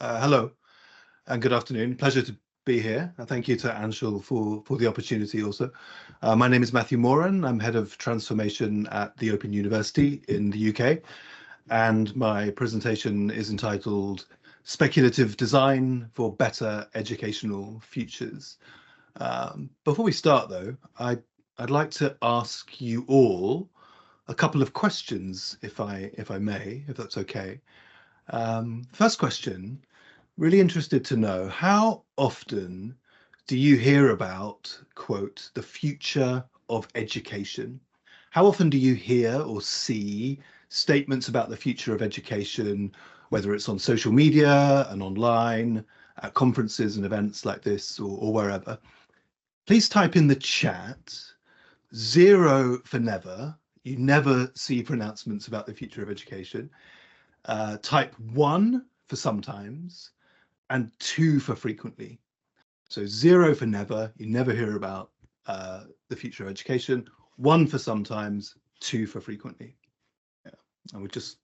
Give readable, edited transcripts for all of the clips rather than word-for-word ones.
Hello and good afternoon. Pleasure to be here. Thank you to Anshul for the opportunity also. My name is Matthew Moran. I'm head of transformation at the Open University in the UK, and my presentation is entitled Speculative Design for Better Educational Futures. Before we start though, I'd like to ask you all a couple of questions, if I may, if that's okay. First question, really interested to know, how often do you hear about, quote, the future of education? How often do you hear or see statements about the future of education, whether it's on social media and online, at conferences and events like this, or wherever? Please type in the chat 0 for never. You never see pronouncements about the future of education. Type 1 for sometimes, and 2 for frequently. So 0 for never, you never hear about the future of education. 1 for sometimes, 2 for frequently. Yeah. I would just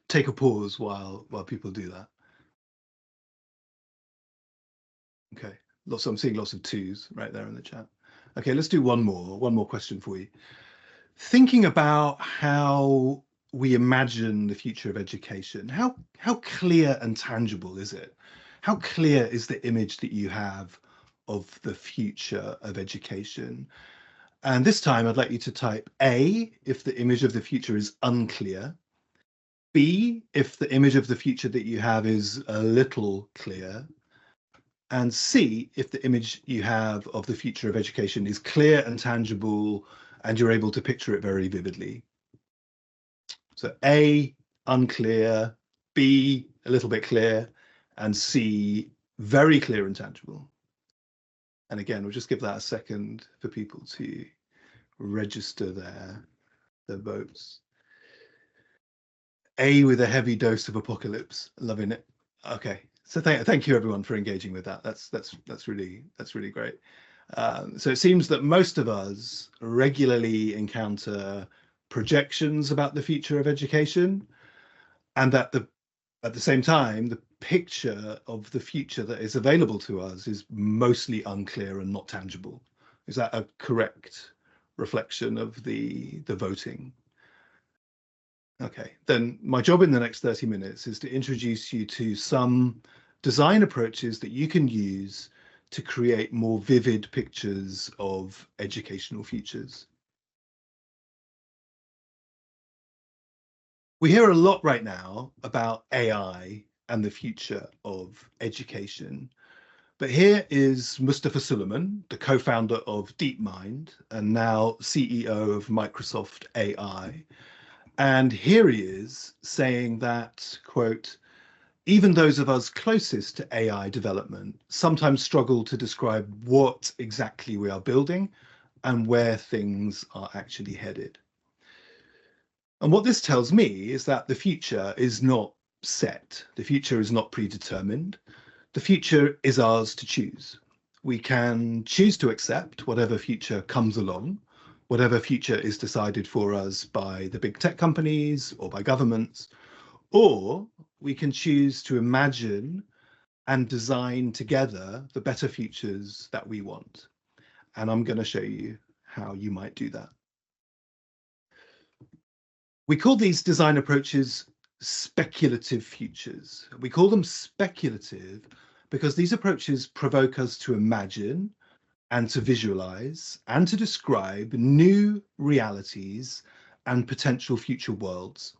take a pause while people do that. Okay, I'm seeing lots of 2s right there in the chat. Okay, let's do one more question for you. Thinking about how we imagine the future of education, how clear and tangible is it? How clear is the image that you have of the future of education? And this time I'd like you to type A if the image of the future is unclear, B if the image of the future that you have is a little clear, and C if the image you have of the future of education is clear and tangible and you're able to picture it very vividly. So A, unclear, B, a little bit clear, and C, very clear and tangible. And again, we'll just give that a second for people to register their votes. A with a heavy dose of apocalypse, loving it. Okay, so thank you everyone for engaging with that. That's really great. So it seems that most of us regularly encounter projections about the future of education, and at the same time, the picture of the future that is available to us is mostly unclear and not tangible. Is that a correct reflection of the voting? Okay, then my job in the next 30 minutes is to introduce you to some design approaches that you can use to create more vivid pictures of educational futures. We hear a lot right now about AI and the future of education. But here is Mustafa Suleyman, the co-founder of DeepMind and now CEO of Microsoft AI. And here he is saying that, quote, even those of us closest to AI development sometimes struggle to describe what exactly we are building and where things are actually headed. And what this tells me is that the future is not set. The future is not predetermined. The future is ours to choose. We can choose to accept whatever future comes along, whatever future is decided for us by the big tech companies or by governments, or we can choose to imagine and design together the better futures that we want. And I'm going to show you how you might do that. We call these design approaches speculative futures. We call them speculative because these approaches provoke us to imagine and to visualize and to describe new realities and potential future worlds.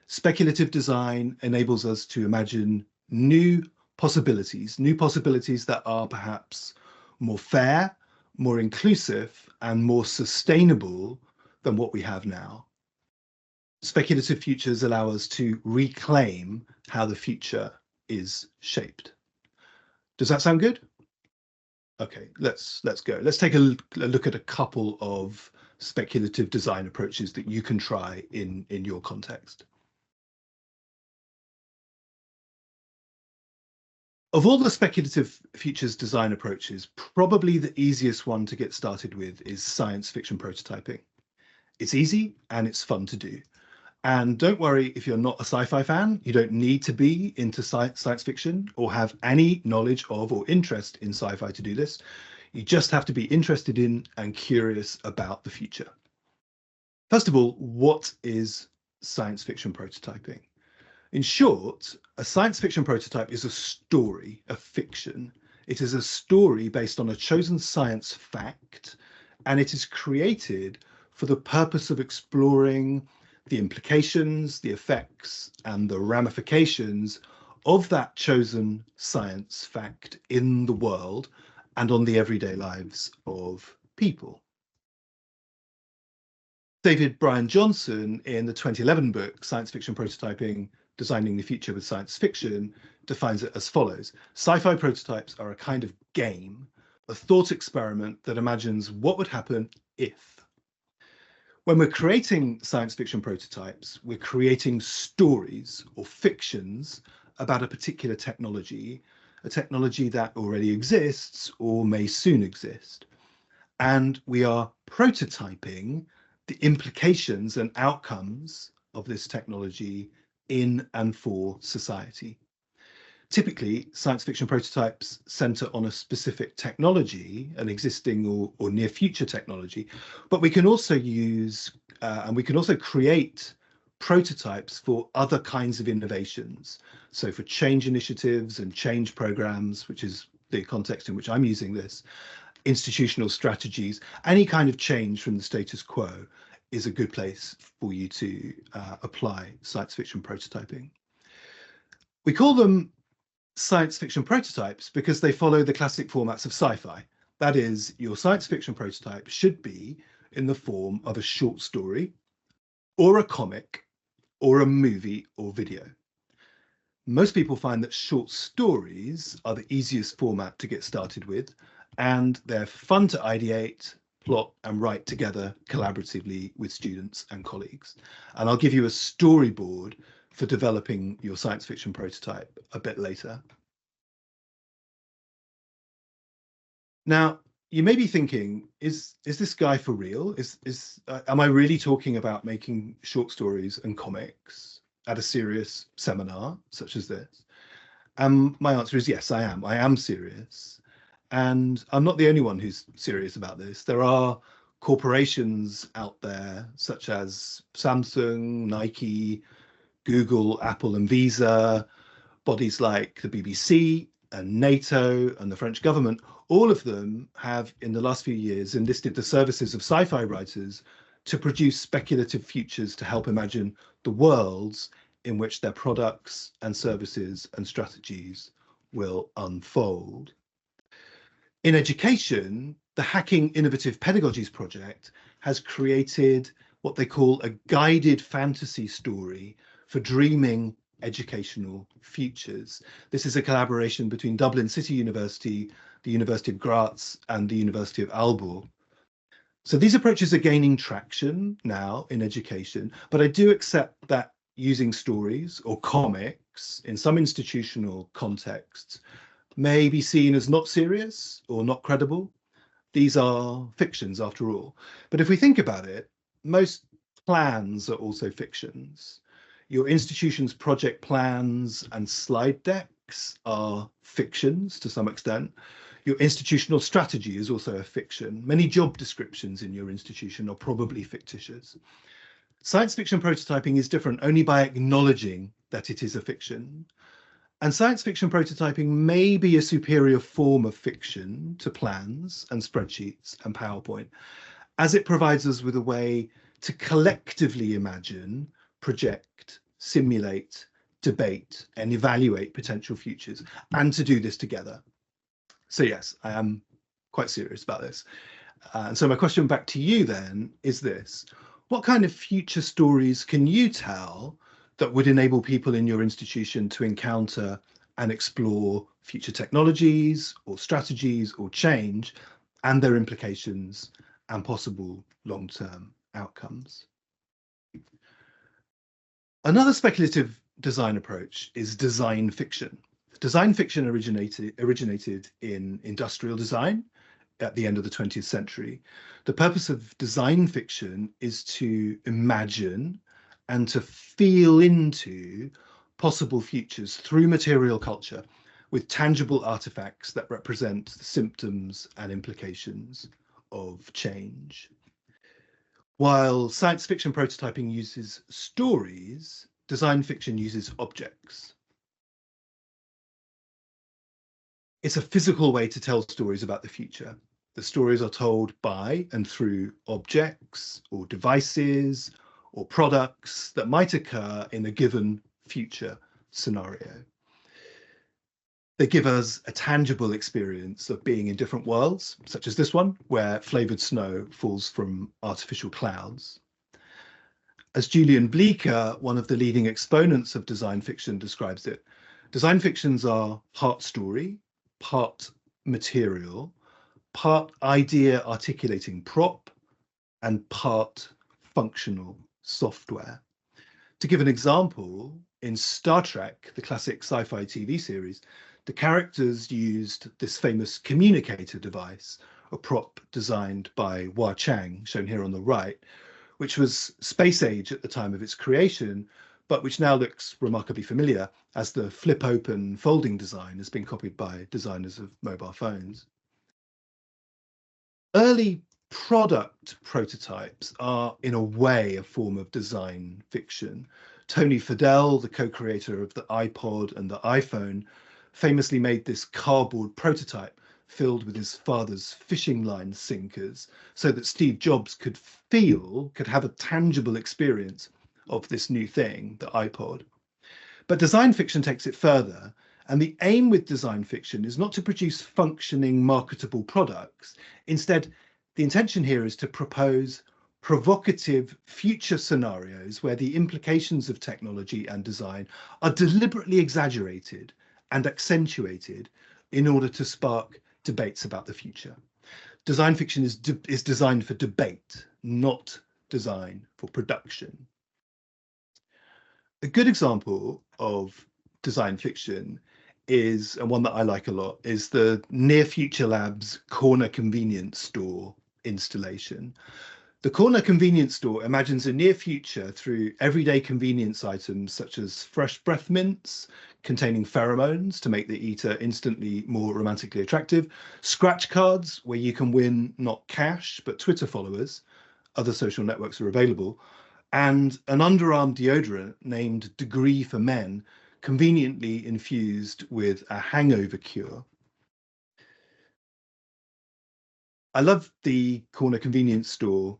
Speculative design enables us to imagine new possibilities that are perhaps more fair, more inclusive, and more sustainable than what we have now. Speculative futures allow us to reclaim how the future is shaped. Does that sound good? Okay, let's go. Let's take a look at a couple of speculative design approaches that you can try in your context. Of all the speculative futures design approaches, probably the easiest one to get started with is science fiction prototyping. It's easy and it's fun to do. And don't worry if you're not a sci-fi fan, you don't need to be into science fiction or have any knowledge of or interest in sci-fi to do this. You just have to be interested in and curious about the future. First of all, what is science fiction prototyping? In short, a science fiction prototype is a story, a fiction. It is a story based on a chosen science fact, and it is created for the purpose of exploring the implications, the effects, and the ramifications of that chosen science fact in the world and on the everyday lives of people. David Bryan Johnson, in the 2011 book, Science Fiction Prototyping, Designing the Future with Science Fiction, defines it as follows. Sci-fi prototypes are a kind of game, a thought experiment that imagines what would happen if. When we're creating science fiction prototypes, we're creating stories or fictions about a particular technology, a technology that already exists or may soon exist. And we are prototyping the implications and outcomes of this technology in and for society. Typically, science fiction prototypes center on a specific technology, an existing or near future technology, but we can also use and we can also create prototypes for other kinds of innovations. So for change initiatives and change programs, which is the context in which I'm using this, institutional strategies, any kind of change from the status quo is a good place for you to apply science fiction prototyping. We call them science fiction prototypes because they follow the classic formats of sci-fi. That is, your science fiction prototype should be in the form of a short story or a comic or a movie or video. Most people find that short stories are the easiest format to get started with, and they're fun to ideate, plot, and write together collaboratively with students and colleagues. And I'll give you a storyboard for developing your science fiction prototype a bit later. Now, you may be thinking, is this guy for real? Am I really talking about making short stories and comics at a serious seminar such as this? And my answer is yes, I am. I am serious. And I'm not the only one who's serious about this. There are corporations out there such as Samsung, Nike, Google, Apple, and Visa, bodies like the BBC and NATO and the French government. All of them have, in the last few years, enlisted the services of sci-fi writers to produce speculative futures to help imagine the worlds in which their products and services and strategies will unfold. In education, the Hacking Innovative Pedagogies project has created what they call a guided fantasy story for dreaming educational futures. This is a collaboration between Dublin City University, the University of Graz, and the University of Aalborg. So these approaches are gaining traction now in education, but I do accept that using stories or comics in some institutional contexts may be seen as not serious or not credible. These are fictions after all. But if we think about it, most plans are also fictions. Your institution's project plans and slide decks are fictions to some extent. Your institutional strategy is also a fiction. Many job descriptions in your institution are probably fictitious. Science fiction prototyping is different only by acknowledging that it is a fiction. And science fiction prototyping may be a superior form of fiction to plans and spreadsheets and PowerPoint, as it provides us with a way to collectively imagine, project, simulate, debate, and evaluate potential futures, and to do this together. So yes, I am quite serious about this. And so my question back to you then is this: what kind of future stories can you tell that would enable people in your institution to encounter and explore future technologies or strategies or change and their implications and possible long-term outcomes? Another speculative design approach is design fiction. Design fiction originated in industrial design at the end of the 20th century. The purpose of design fiction is to imagine and to feel into possible futures through material culture with tangible artifacts that represent the symptoms and implications of change. While science fiction prototyping uses stories, design fiction uses objects. It's a physical way to tell stories about the future. The stories are told by and through objects or devices or products that might occur in a given future scenario. They give us a tangible experience of being in different worlds, such as this one, where flavored snow falls from artificial clouds. As Julian Bleeker, one of the leading exponents of design fiction, describes it, design fictions are part story, part material, part idea articulating prop, and part functional software. To give an example, in Star Trek, the classic sci-fi TV series, the characters used this famous communicator device, a prop designed by Hua Chang, shown here on the right, which was space age at the time of its creation, but which now looks remarkably familiar as the flip open folding design has been copied by designers of mobile phones. Early product prototypes are, in a way, a form of design fiction. Tony Fadell, the co-creator of the iPod and the iPhone, famously made this cardboard prototype filled with his father's fishing line sinkers so that Steve Jobs could have a tangible experience of this new thing, the iPod. But design fiction takes it further, and the aim with design fiction is not to produce functioning, marketable products. Instead, the intention here is to propose provocative future scenarios where the implications of technology and design are deliberately exaggerated and accentuated in order to spark debates about the future. Design fiction is designed for debate, not designed for production. A good example of design fiction is, and one that I like a lot, is the Near Future Labs corner convenience store installation. The corner convenience store imagines a near future through everyday convenience items such as fresh breath mints containing pheromones to make the eater instantly more romantically attractive, scratch cards where you can win not cash but Twitter followers, other social networks are available, and an underarm deodorant named Degree for Men, conveniently infused with a hangover cure. I love the corner convenience store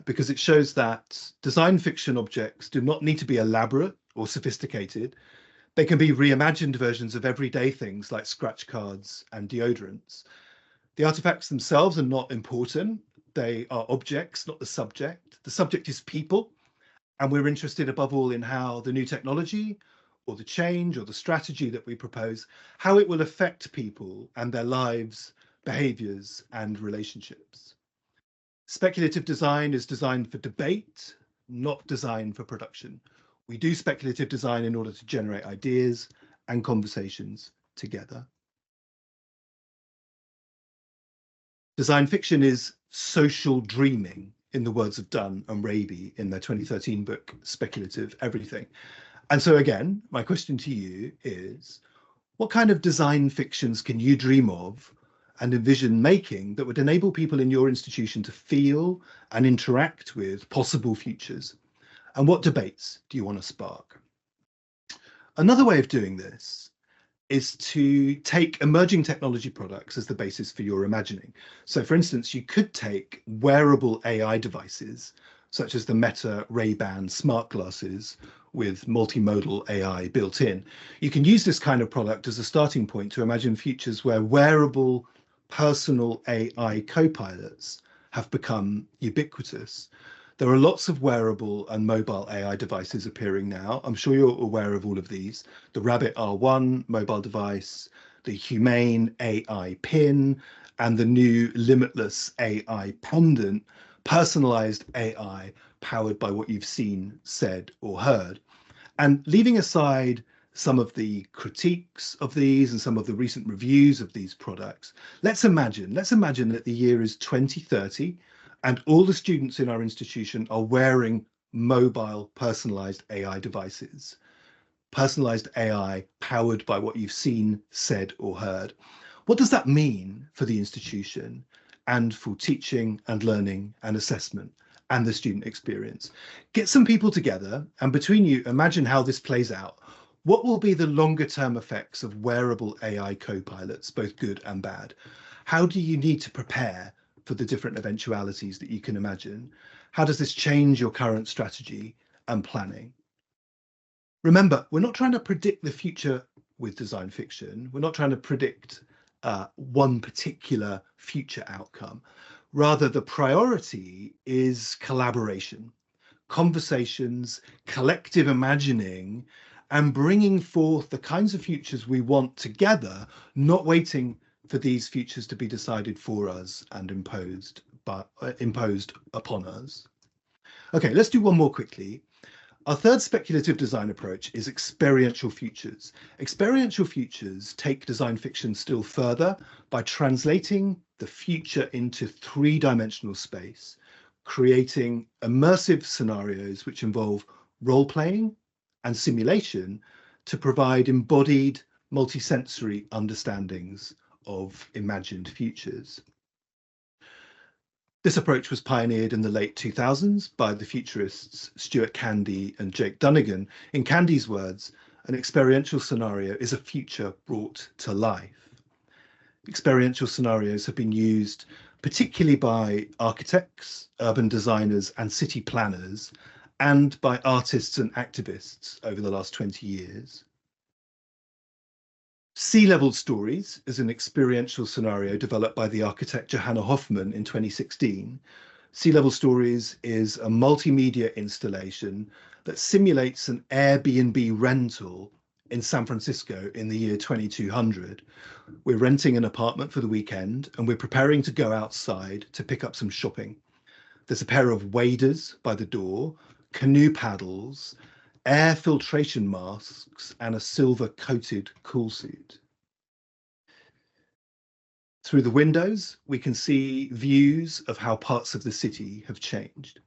because it shows that design fiction objects do not need to be elaborate or sophisticated. They can be reimagined versions of everyday things like scratch cards and deodorants. The artifacts themselves are not important. They are objects, not the subject. The subject is people, and we're interested above all in how the new technology or the change or the strategy that we propose, how it will affect people and their lives, behaviors, and relationships. Speculative design is designed for debate, not designed for production. We do speculative design in order to generate ideas and conversations together. Design fiction is social dreaming, in the words of Dunn and Raby in their 2013 book, Speculative Everything. And so again, my question to you is, what kind of design fictions can you dream of and envision making that would enable people in your institution to feel and interact with possible futures? And what debates do you want to spark? Another way of doing this is to take emerging technology products as the basis for your imagining. So for instance, you could take wearable AI devices, such as the Meta Ray-Ban smart glasses with multimodal AI built in. You can use this kind of product as a starting point to imagine futures where wearable personal AI co-pilots have become ubiquitous. There are lots of wearable and mobile AI devices appearing now. I'm sure you're aware of all of these. The Rabbit R1 mobile device, the Humane AI pin, and the new Limitless AI pendant, personalized AI powered by what you've seen, said, or heard. And leaving aside some of the critiques of these and some of the recent reviews of these products, let's imagine that the year is 2030 and all the students in our institution are wearing mobile, personalized AI devices. Personalized AI powered by what you've seen, said, or heard. What does that mean for the institution and for teaching and learning and assessment and the student experience? Get some people together and between you, imagine how this plays out. What will be the longer term effects of wearable AI co-pilots, both good and bad? How do you need to prepare for the different eventualities that you can imagine? How does this change your current strategy and planning? Remember, we're not trying to predict the future with design fiction. We're not trying to predict one particular future outcome. Rather, the priority is collaboration, conversations, collective imagining, and bringing forth the kinds of futures we want together, not waiting for these futures to be decided for us and imposed upon us. Okay, let's do one more quickly. Our third speculative design approach is experiential futures. Experiential futures take design fiction still further by translating the future into three-dimensional space, creating immersive scenarios which involve role-playing and simulation to provide embodied multisensory understandings of imagined futures. This approach was pioneered in the late 2000s by the futurists Stuart Candy and Jake Dunnigan. In Candy's words, an experiential scenario is a future brought to life. Experiential scenarios have been used particularly by architects, urban designers, and city planners, and by artists and activists over the last 20 years. Sea Level Stories is an experiential scenario developed by the architect Johanna Hoffman in 2016. Sea Level Stories is a multimedia installation that simulates an Airbnb rental in San Francisco in the year 2200. We're renting an apartment for the weekend and we're preparing to go outside to pick up some shopping. There's a pair of waders by the door, canoe paddles, air filtration masks, and a silver-coated cool suit. Through the windows, we can see views of how parts of the city have changed.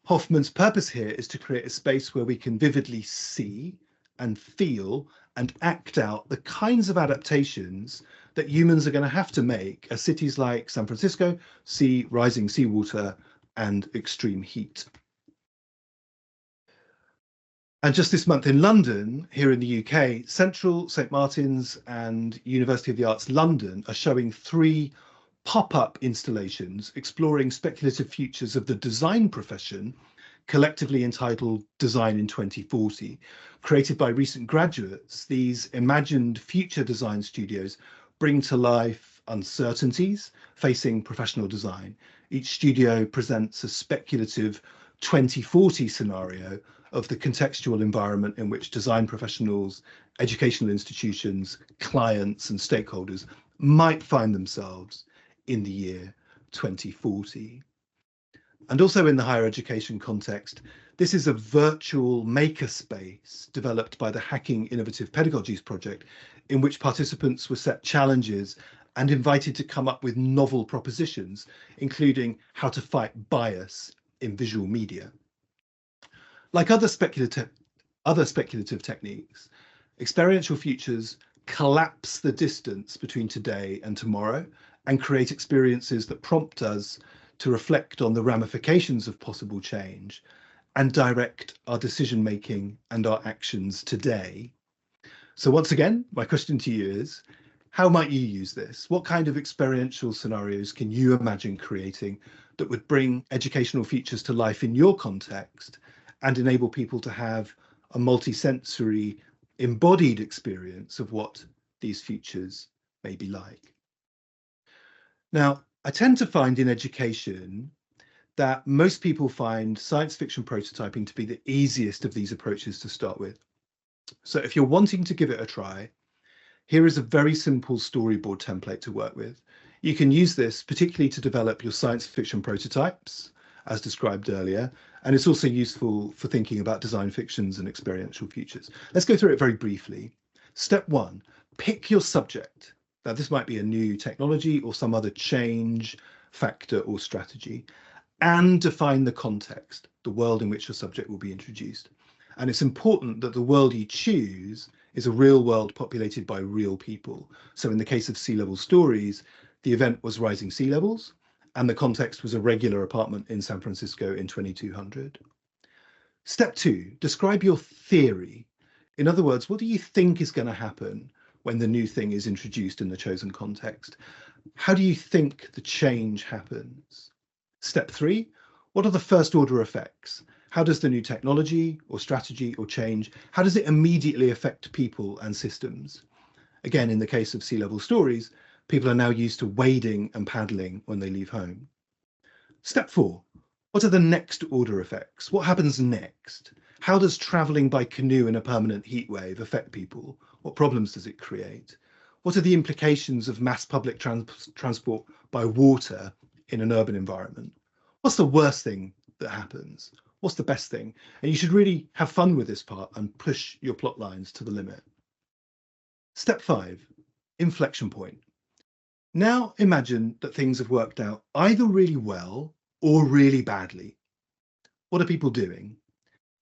Hoffman's purpose here is to create a space where we can vividly see and feel and act out the kinds of adaptations that humans are going to have to make as cities like San Francisco see rising seawater and extreme heat. And just this month in London, here in the UK, Central, St Martin's and University of the Arts London are showing 3 pop-up installations exploring speculative futures of the design profession, collectively entitled Design in 2040. Created by recent graduates, these imagined future design studios bring to life uncertainties facing professional design. Each studio presents a speculative 2040 scenario of the contextual environment in which design professionals, educational institutions, clients, and stakeholders might find themselves in the year 2040. And also in the higher education context, this is a virtual makerspace developed by the Hacking Innovative Pedagogies project, in which participants were set challenges and invited to come up with novel propositions, including how to fight bias in visual media. Like other speculative techniques, experiential futures collapse the distance between today and tomorrow and create experiences that prompt us to reflect on the ramifications of possible change and direct our decision-making and our actions today. So once again, my question to you is, how might you use this? What kind of experiential scenarios can you imagine creating that would bring educational futures to life in your context and enable people to have a multisensory embodied experience of what these futures may be like? Now, I tend to find in education that most people find science fiction prototyping to be the easiest of these approaches to start with. So if you're wanting to give it a try, here is a very simple storyboard template to work with. You can use this particularly to develop your science fiction prototypes, as described earlier, and it's also useful for thinking about design fictions and experiential futures. Let's go through it very briefly. Step 1, pick your subject. Now, this might be a new technology or some other change, factor, or strategy, and define the context. the world in which your subject will be introduced. And it's important that the world you choose is a real world populated by real people. So in the case of Sea Level Stories, the event was rising sea levels, and the context was a regular apartment in San Francisco in 2200. Step 2, describe your theory. In other words, what do you think is going to happen when the new thing is introduced in the chosen context? How do you think the change happens? Step 3, what are the first order effects? How does the new technology or strategy or change, how does it immediately affect people and systems? Again, in the case of Sea Level Stories, people are now used to wading and paddling when they leave home. Step 4, what are the next order effects? What happens next? How does traveling by canoe in a permanent heat wave affect people? What problems does it create? What are the implications of mass public transport by water in an urban environment? What's the worst thing that happens? What's the best thing? And you should really have fun with this part and push your plot lines to the limit. Step 5, inflection point. Now imagine that things have worked out either really well or really badly. What are people doing?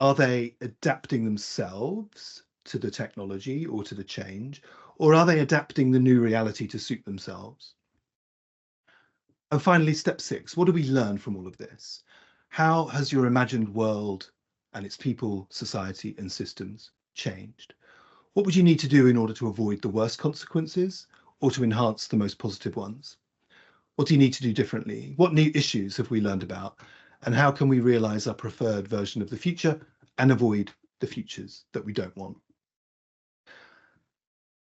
Are they adapting themselves to the technology or to the change, or are they adapting the new reality to suit themselves? And finally, step 6, what do we learn from all of this? How has your imagined world and its people, society, and systems changed? What would you need to do in order to avoid the worst consequences or to enhance the most positive ones? What do you need to do differently? What new issues have we learned about? And how can we realize our preferred version of the future and avoid the futures that we don't want?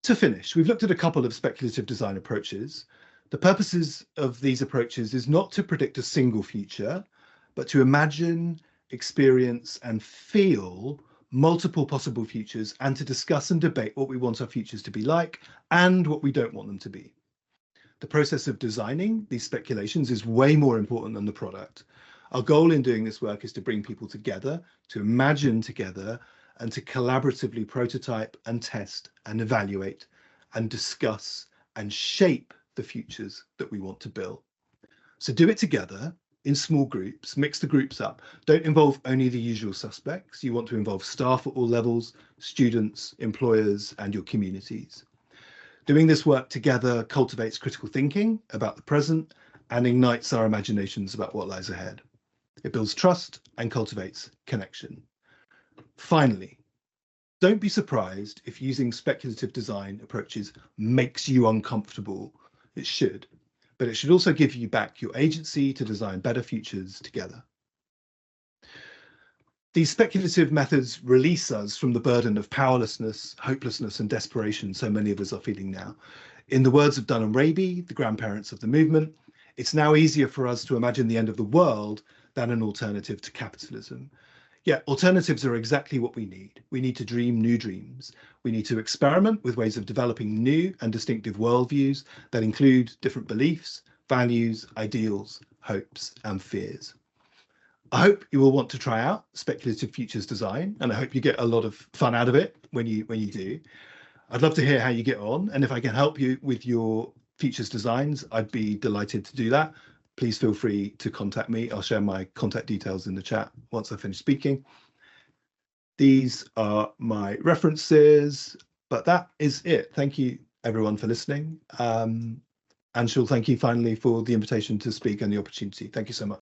To finish, we've looked at a couple of speculative design approaches. The purposes of these approaches is not to predict a single future, but to imagine, experience, and feel multiple possible futures and to discuss and debate what we want our futures to be like and what we don't want them to be. The process of designing these speculations is way more important than the product. Our goal in doing this work is to bring people together, to imagine together, and to collaboratively prototype and test and evaluate and discuss and shape the futures that we want to build. So do it together in small groups, mix the groups up. Don't involve only the usual suspects. You want to involve staff at all levels, students, employers, and your communities. Doing this work together cultivates critical thinking about the present and ignites our imaginations about what lies ahead. It builds trust and cultivates connection. Finally, don't be surprised if using speculative design approaches makes you uncomfortable. It should, but it should also give you back your agency to design better futures together. These speculative methods release us from the burden of powerlessness, hopelessness, and desperation so many of us are feeling now. In the words of Dunn and Raby, the grandparents of the movement, it's now easier for us to imagine the end of the world than an alternative to capitalism. Yeah, alternatives are exactly what we need. We need to dream new dreams. We need to experiment with ways of developing new and distinctive worldviews that include different beliefs, values, ideals, hopes, and fears. I hope you will want to try out speculative futures design, and I hope you get a lot of fun out of it when you do. I'd love to hear how you get on, and if I can help you with your futures designs, I'd be delighted to do that. Please feel free to contact me. I'll share my contact details in the chat once I finish speaking. These are my references, but that is it. Thank you, everyone, for listening. Anshul, thank you finally for the invitation to speak and the opportunity. Thank you so much.